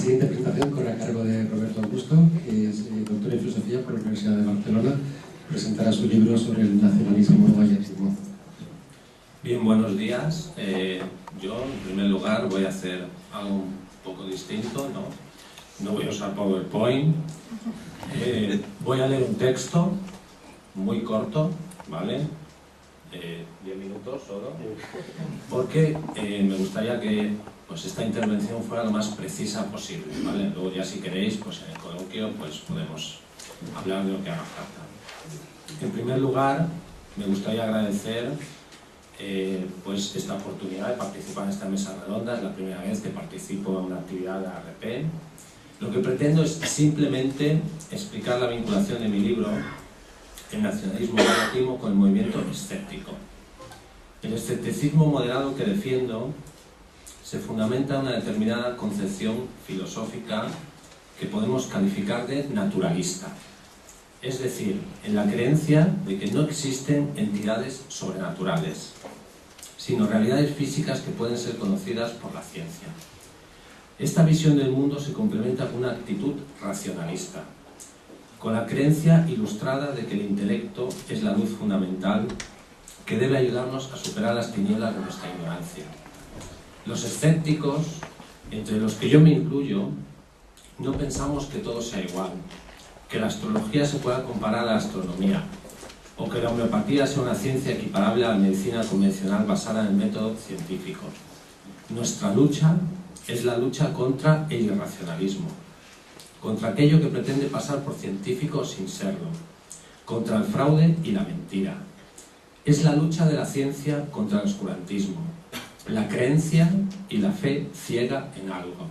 siguiente presentación corre a cargo de Roberto Augusto, que es doctor en filosofía por la Universidad de Barcelona. Presentará su libro sobre el nacionalismo vallatimo. Bien, buenos días. Yo, en primer lugar, voy a hacer algo un poco distinto, no voy a usar PowerPoint. Voy a leer un texto muy corto, ¿vale? 10 minutos solo, porque me gustaría que pues, esta intervención fuera lo más precisa posible, ¿vale? Luego ya si queréis, pues en el coloquio pues, podemos hablar de lo que haga falta. En primer lugar, me gustaría agradecer pues esta oportunidad de participar en esta mesa redonda. Es la primera vez que participo en una actividad de ARP. Lo que pretendo es simplemente explicar la vinculación de mi libro, El nacionalismo vallatimo, con el movimiento escéptico. El escepticismo moderado que defiendo se fundamenta en una determinada concepción filosófica que podemos calificar de naturalista. Es decir, en la creencia de que no existen entidades sobrenaturales, sino realidades físicas que pueden ser conocidas por la ciencia. Esta visión del mundo se complementa con una actitud racionalista, con la creencia ilustrada de que el intelecto es la luz fundamental que debe ayudarnos a superar las tinieblas de nuestra ignorancia. Los escépticos, entre los que yo me incluyo, no pensamos que todo sea igual, que la astrología se pueda comparar a la astronomía, o que la homeopatía sea una ciencia equiparable a la medicina convencional basada en el método científico. Nuestra lucha es la lucha contra el irracionalismo, contra aquello que pretende pasar por científico sin serlo, contra el fraude y la mentira. Es la lucha de la ciencia contra el oscurantismo, la creencia y la fe ciega en algo.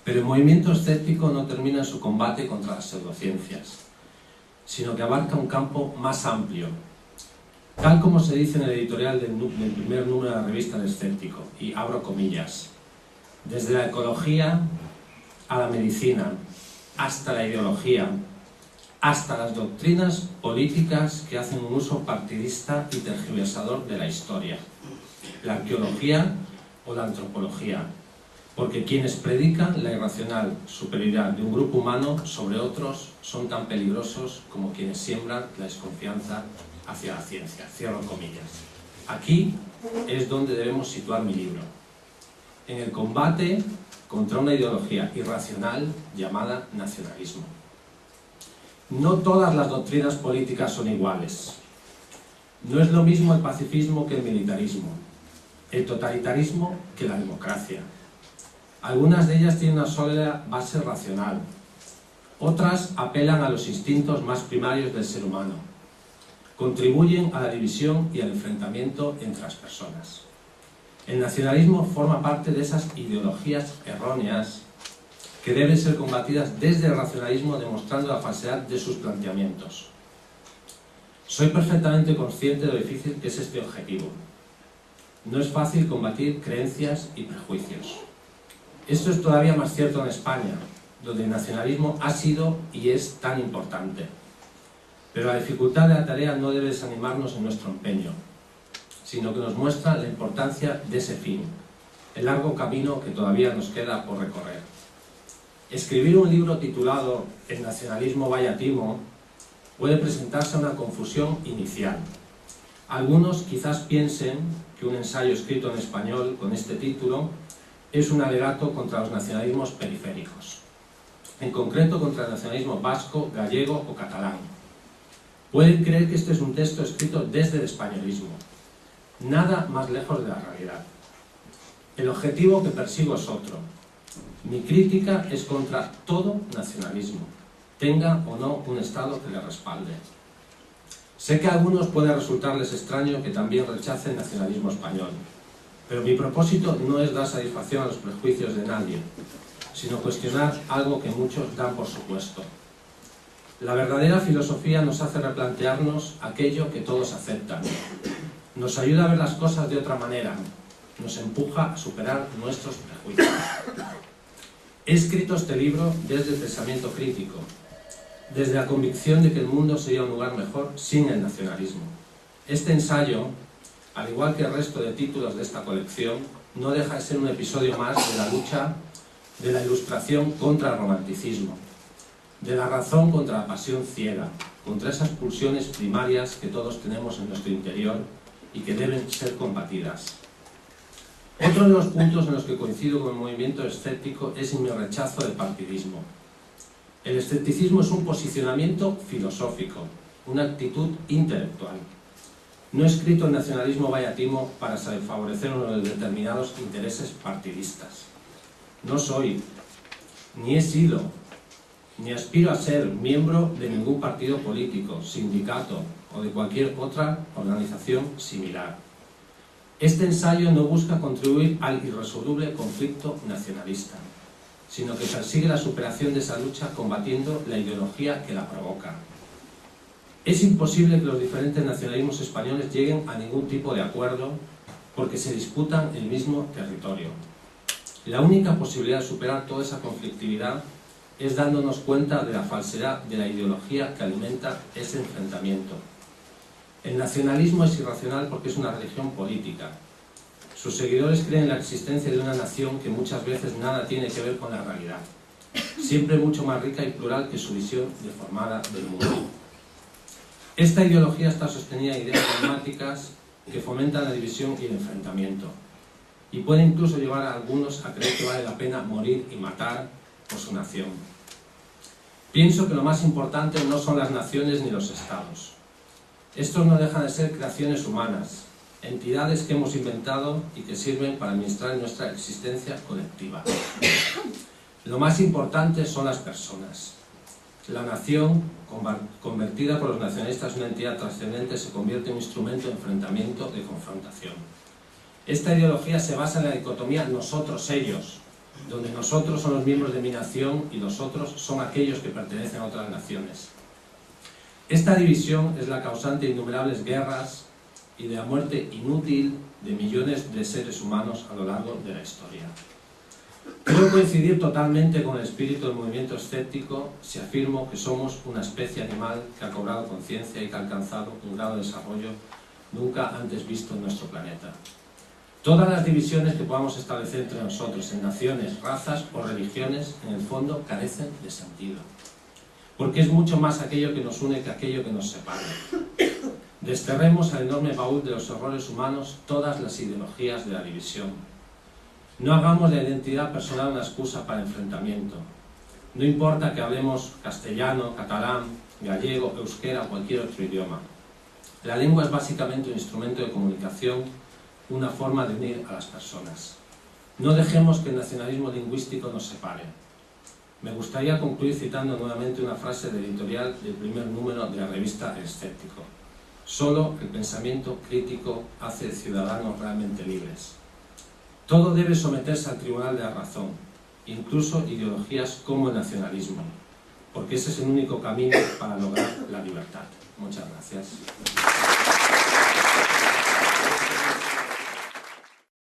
Pero el movimiento escéptico no termina en su combate contra las pseudociencias, sino que abarca un campo más amplio, tal como se dice en el editorial del primer número de la revista El Escéptico, y abro comillas: desde la ecología a la medicina, hasta la ideología, hasta las doctrinas políticas que hacen un uso partidista y tergiversador de la historia, la arqueología o la antropología, porque quienes predican la irracional superioridad de un grupo humano sobre otros son tan peligrosos como quienes siembran la desconfianza hacia la ciencia. Cierro comillas. Aquí es donde debemos situar mi libro, en el combate contra una ideología irracional llamada nacionalismo. No todas las doctrinas políticas son iguales. No es lo mismo el pacifismo que el militarismo, el totalitarismo que la democracia. Algunas de ellas tienen una sólida base racional, otras apelan a los instintos más primarios del ser humano, contribuyen a la división y al enfrentamiento entre las personas. El nacionalismo forma parte de esas ideologías erróneas que deben ser combatidas desde el racionalismo, demostrando la falsedad de sus planteamientos. Soy perfectamente consciente de lo difícil que es este objetivo. No es fácil combatir creencias y prejuicios. Esto es todavía más cierto en España, donde el nacionalismo ha sido y es tan importante. Pero la dificultad de la tarea no debe desanimarnos en nuestro empeño, sino que nos muestra la importancia de ese fin, el largo camino que todavía nos queda por recorrer. Escribir un libro titulado El nacionalismo vallatimo puede presentarse a una confusión inicial. Algunos quizás piensen que un ensayo escrito en español con este título es un alegato contra los nacionalismos periféricos, en concreto contra el nacionalismo vasco, gallego o catalán. Pueden creer que este es un texto escrito desde el españolismo, nada más lejos de la realidad. El objetivo que persigo es otro. Mi crítica es contra todo nacionalismo, tenga o no un Estado que le respalde. Sé que a algunos puede resultarles extraño que también rechace el nacionalismo español, pero mi propósito no es dar satisfacción a los prejuicios de nadie, sino cuestionar algo que muchos dan por supuesto. La verdadera filosofía nos hace replantearnos aquello que todos aceptan, nos ayuda a ver las cosas de otra manera, nos empuja a superar nuestros prejuicios. He escrito este libro desde el pensamiento crítico, desde la convicción de que el mundo sería un lugar mejor sin el nacionalismo. Este ensayo, al igual que el resto de títulos de esta colección, no deja de ser un episodio más de la lucha de la ilustración contra el romanticismo, de la razón contra la pasión ciega, contra esas pulsiones primarias que todos tenemos en nuestro interior y que deben ser combatidas. Otro de los puntos en los que coincido con el movimiento escéptico es en mi rechazo del partidismo. El escepticismo es un posicionamiento filosófico, una actitud intelectual. No he escrito el nacionalismo vallatimo para favorecer unos determinados intereses partidistas. No soy, ni he sido, ni aspiro a ser miembro de ningún partido político, sindicato o de cualquier otra organización similar. Este ensayo no busca contribuir al irresoluble conflicto nacionalista, sino que persigue la superación de esa lucha combatiendo la ideología que la provoca. Es imposible que los diferentes nacionalismos españoles lleguen a ningún tipo de acuerdo porque se disputan el mismo territorio. La única posibilidad de superar toda esa conflictividad es dándonos cuenta de la falsedad de la ideología que alimenta ese enfrentamiento. El nacionalismo es irracional porque es una religión política. Sus seguidores creen en la existencia de una nación que muchas veces nada tiene que ver con la realidad, siempre mucho más rica y plural que su visión deformada del mundo. Esta ideología está sostenida en ideas dogmáticas que fomentan la división y el enfrentamiento, y puede incluso llevar a algunos a creer que vale la pena morir y matar por su nación. Pienso que lo más importante no son las naciones ni los estados. Estos no dejan de ser creaciones humanas, entidades que hemos inventado y que sirven para administrar nuestra existencia colectiva. Lo más importante son las personas. La nación, convertida por los nacionalistas en una entidad trascendente, se convierte en un instrumento de enfrentamiento, de confrontación. Esta ideología se basa en la dicotomía nosotros-ellos, donde nosotros son los miembros de mi nación y los otros son aquellos que pertenecen a otras naciones. Esta división es la causante de innumerables guerras y de la muerte inútil de millones de seres humanos a lo largo de la historia. Creo coincidir totalmente con el espíritu del movimiento escéptico si afirmo que somos una especie animal que ha cobrado conciencia y que ha alcanzado un grado de desarrollo nunca antes visto en nuestro planeta. Todas las divisiones que podamos establecer entre nosotros en naciones, razas o religiones, en el fondo carecen de sentido, porque es mucho más aquello que nos une que aquello que nos separa. Desterremos al enorme baúl de los horrores humanos todas las ideologías de la división. No hagamos de la identidad personal una excusa para el enfrentamiento. No importa que hablemos castellano, catalán, gallego, euskera o cualquier otro idioma. La lengua es básicamente un instrumento de comunicación, una forma de unir a las personas. No dejemos que el nacionalismo lingüístico nos separe. Me gustaría concluir citando nuevamente una frase del editorial del primer número de la revista El Escéptico. Solo el pensamiento crítico hace ciudadanos realmente libres. Todo debe someterse al tribunal de la razón, incluso ideologías como el nacionalismo, porque ese es el único camino para lograr la libertad. Muchas gracias.